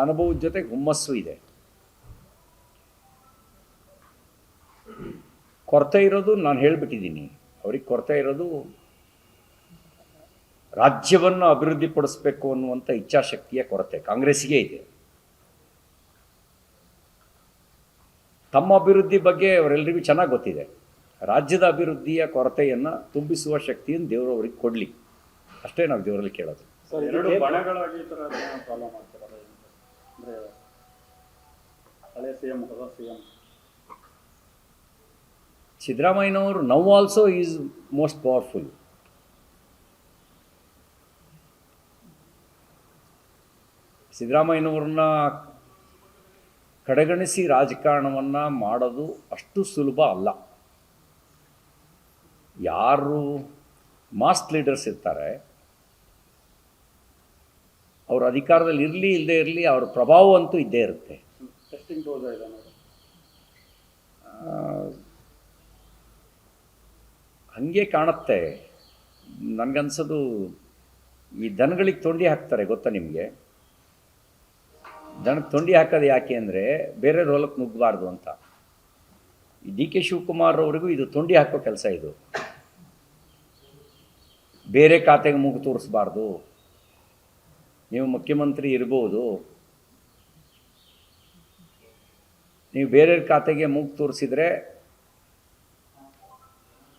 ಅನುಭವದ ಜೊತೆಗೆ ಹುಮ್ಮಸ್ಸು ಇದೆ. ಕೊರತೆ ಇರೋದು ನಾನು ಹೇಳಿಬಿಟ್ಟಿದ್ದೀನಿ, ಅವ್ರಿಗೆ ಕೊರತೆ ಇರೋದು ರಾಜ್ಯವನ್ನು ಅಭಿವೃದ್ಧಿಪಡಿಸಬೇಕು ಅನ್ನುವಂಥ ಇಚ್ಛಾಶಕ್ತಿಯ ಕೊರತೆ ಕಾಂಗ್ರೆಸ್ಸಿಗೆ ಇದೆ. ತಮ್ಮ ಅಭಿವೃದ್ಧಿ ಬಗ್ಗೆ ಅವರೆಲ್ಲರಿಗೂ ಚೆನ್ನಾಗಿ ಗೊತ್ತಿದೆ. ರಾಜ್ಯದ ಅಭಿವೃದ್ಧಿಯ ಕೊರತೆಯನ್ನು ತುಂಬಿಸುವ ಶಕ್ತಿಯನ್ನು ದೇವರು ಅವ್ರಿಗೆ ಕೊಡಲಿ, ಅಷ್ಟೇ ನಾವು ದೇವರಲ್ಲಿ ಕೇಳೋದು. ಎರಡು ಬಣಗಳಾಗಿ ಈ ಥರ ಫಾಲೋ ಮಾಡ್ತಾರೆ ಅಂದರೆ ಹಳೆ ಸಿ ಎಂ ಹೊಸ ಸಿ ಎಂ. ಸಿದ್ದರಾಮಯ್ಯನವರು now also is most powerful. ಸಿದ್ದರಾಮಯ್ಯನವ್ರನ್ನ ಕಡೆಗಣಿಸಿ ರಾಜಕಾರಣವನ್ನು ಮಾಡೋದು ಅಷ್ಟು ಸುಲಭ ಅಲ್ಲ. ಯಾರು ಮಾಸ್ ಲೀಡರ್ಸ್ ಇರ್ತಾರೆ ಅವರು ಅಧಿಕಾರದಲ್ಲಿ ಇರಲಿ ಇಲ್ಲದೆ ಇರಲಿ ಅವ್ರ ಪ್ರಭಾವ ಅಂತೂ ಇದ್ದೇ ಇರುತ್ತೆ. ಟೆಸ್ಟಿಂಗ್ ಡೋಸ್ ಇದೆ ಹಾಗೆ ಕಾಣುತ್ತೆ. ನನಗನ್ಸೋದು ಈ ದನಗಳಿಗೆ ತೊಂಡಿ ಹಾಕ್ತಾರೆ ಗೊತ್ತಾ ನಿಮಗೆ? ದನಕ್ಕೆ ತೊಂಡಿ ಹಾಕೋದು ಯಾಕೆ ಅಂದರೆ ಬೇರೆ ಹೊಲಕ್ಕೆ ನುಗ್ಗಬಾರ್ದು ಅಂತ. ಈ ಡಿ ಕೆ ಶಿವಕುಮಾರ್ ಅವರಿಗೂ ಇದು ತೊಂಡಿ ಹಾಕೋ ಕೆಲಸ. ಇದು ಬೇರೆ ಖಾತೆಗೆ ಮೂಗು ತೋರಿಸ್ಬಾರ್ದು, ನೀವು ಮುಖ್ಯಮಂತ್ರಿ ಇರ್ಬೋದು, ನೀವು ಬೇರೆ ಖಾತೆಗೆ ಮೂಗು ತೋರಿಸಿದರೆ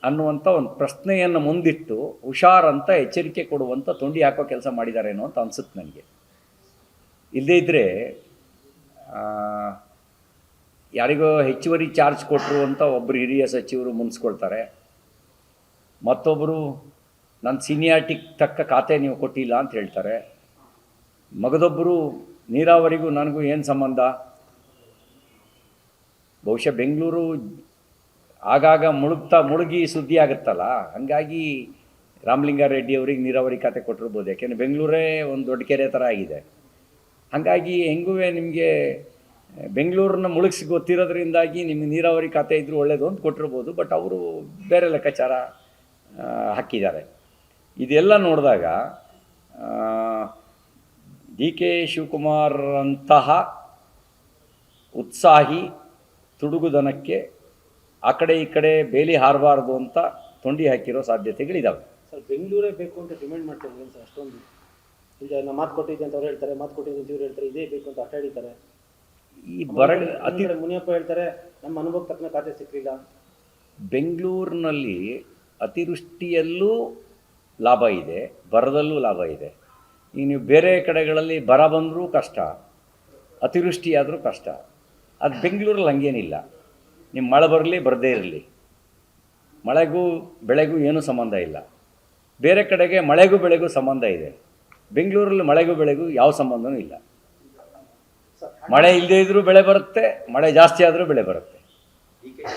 ಅನ್ನುವಂಥ ಒಂದು ಪ್ರಶ್ನೆಯನ್ನು ಮುಂದಿಟ್ಟು ಹುಷಾರಂತ ಎಚ್ಚರಿಕೆ ಕೊಡುವಂಥ ತೊಂಡಿ ಹಾಕೋ ಕೆಲಸ ಮಾಡಿದಾರೇನೋ ಅಂತ ಅನಿಸುತ್ತೆ ನನಗೆ. ಇಲ್ಲದೇ ಇದ್ದರೆ ಯಾರಿಗೋ ಹೆಚ್ಚುವರಿ ಚಾರ್ಜ್ ಕೊಟ್ಟರು ಅಂತ ಒಬ್ಬರು ಹಿರಿಯ ಸಚಿವರು ಮುನ್ಸ್ಕೊಳ್ತಾರೆ, ಮತ್ತೊಬ್ಬರು ನನ್ನ ಸೀನಿಯಾರಿಟಿಗೆ ತಕ್ಕ ಖಾತೆ ನೀವು ಕೊಟ್ಟಿಲ್ಲ ಅಂತ ಹೇಳ್ತಾರೆ, ಮಗದೊಬ್ಬರು ನೀರಾವರಿಗೂ ನನಗೂ ಏನು ಸಂಬಂಧ. ಬಹುಶಃ ಬೆಂಗಳೂರು ಆಗಾಗ ಮುಳುಗಿ ಸುದ್ದಿ ಆಗುತ್ತಲ್ಲ, ಹಾಗಾಗಿ ರಾಮಲಿಂಗಾರೆಡ್ಡಿ ಅವ್ರಿಗೆ ನೀರಾವರಿ ಖಾತೆ ಕೊಟ್ಟಿರ್ಬೋದು. ಯಾಕೆಂದರೆ ಬೆಂಗಳೂರೇ ಒಂದು ದೊಡ್ಡ ಕೆರೆ ಥರ ಆಗಿದೆ. ಹಾಗಾಗಿ ಹೆಂಗೂ ನಿಮಗೆ ಬೆಂಗಳೂರನ್ನ ಮುಳುಗಿಸಿ ಗೊತ್ತಿರೋದ್ರಿಂದಾಗಿ ನಿಮಗೆ ನೀರಾವರಿ ಖಾತೆ ಇದ್ದರೂ ಒಳ್ಳೆಯದು ಅಂತ ಕೊಟ್ಟಿರ್ಬೋದು. ಬಟ್ ಅವರು ಬೇರೆ ಲೆಕ್ಕಾಚಾರ ಹಾಕಿದ್ದಾರೆ. ಇದೆಲ್ಲ ನೋಡಿದಾಗ ಡಿ ಕೆ ಶಿವಕುಮಾರ್ ಅಂತಹ ಉತ್ಸಾಹಿ ತುಡುಗುದನಕ್ಕೆ ಆ ಕಡೆ ಈ ಕಡೆ ಬೇಲಿ ಹಾರಬಾರ್ದು ಅಂತ ತೊಂಡಿ ಹಾಕಿರೋ ಸಾಧ್ಯತೆಗಳಿದ್ದಾವೆ. ಸರ್, ಬೆಂಗಳೂರೇ ಬೇಕು ಅಂತ ಡಿಮ್ಯಾಂಡ್ ಮಾಡ್ತಾರೆ ಸರ್. ಅಷ್ಟೊಂದು ಈಗ ನಾವು ಮಾತು ಕೊಟ್ಟಿದ್ದೆ ಅಂತ ಅವ್ರು ಹೇಳ್ತಾರೆ, ಮಾತು ಕೊಟ್ಟಿದ್ದೆ ಅಂತ ಇವ್ರು ಹೇಳ್ತಾರೆ, ಇದೇ ಬೇಕು ಅಂತ ಆಟ ಹಿಡಿತಾರೆ. ಈ ಮುನಿಯಪ್ಪ ಹೇಳ್ತಾರೆ ನಮ್ಮ ಅನುಭವಕ್ಕೆ ತಕ್ಕನ ಖಾತೆ ಸಿಕ್ಕಲಿಲ್ಲ. ಬೆಂಗಳೂರಿನಲ್ಲಿ ಅತಿವೃಷ್ಟಿಯಲ್ಲೂ ಲಾಭ ಇದೆ, ಬರದಲ್ಲೂ ಲಾಭ ಇದೆ. ಈಗ ನೀವು ಬೇರೆ ಕಡೆಗಳಲ್ಲಿ ಬರ ಬಂದರೂ ಕಷ್ಟ, ಅತಿವೃಷ್ಟಿ ಆದರೂ ಕಷ್ಟ. ಅದು ಬೆಂಗಳೂರಲ್ಲಿ ಹಂಗೇನಿಲ್ಲ. ನಿಮ್ಮ ಮಳೆ ಬರಲಿ ಬರದೇ ಇರಲಿ, ಮಳೆಗೂ ಬೆಳೆಗೂ ಏನೂ ಸಂಬಂಧ ಇಲ್ಲ. ಬೇರೆ ಕಡೆಗೆ ಮಳೆಗೂ ಬೆಳೆಗೂ ಸಂಬಂಧ ಇದೆ. ಬೆಂಗಳೂರಲ್ಲಿ ಮಳೆಗೂ ಬೆಳೆಗೂ ಯಾವ ಸಂಬಂಧವೂ ಇಲ್ಲ. ಮಳೆ ಇಲ್ಲದೇ ಇದ್ದರೂ ಬೆಳೆ ಬರುತ್ತೆ, ಮಳೆ ಜಾಸ್ತಿ ಆದರೂ ಬೆಳೆ ಬರುತ್ತೆ.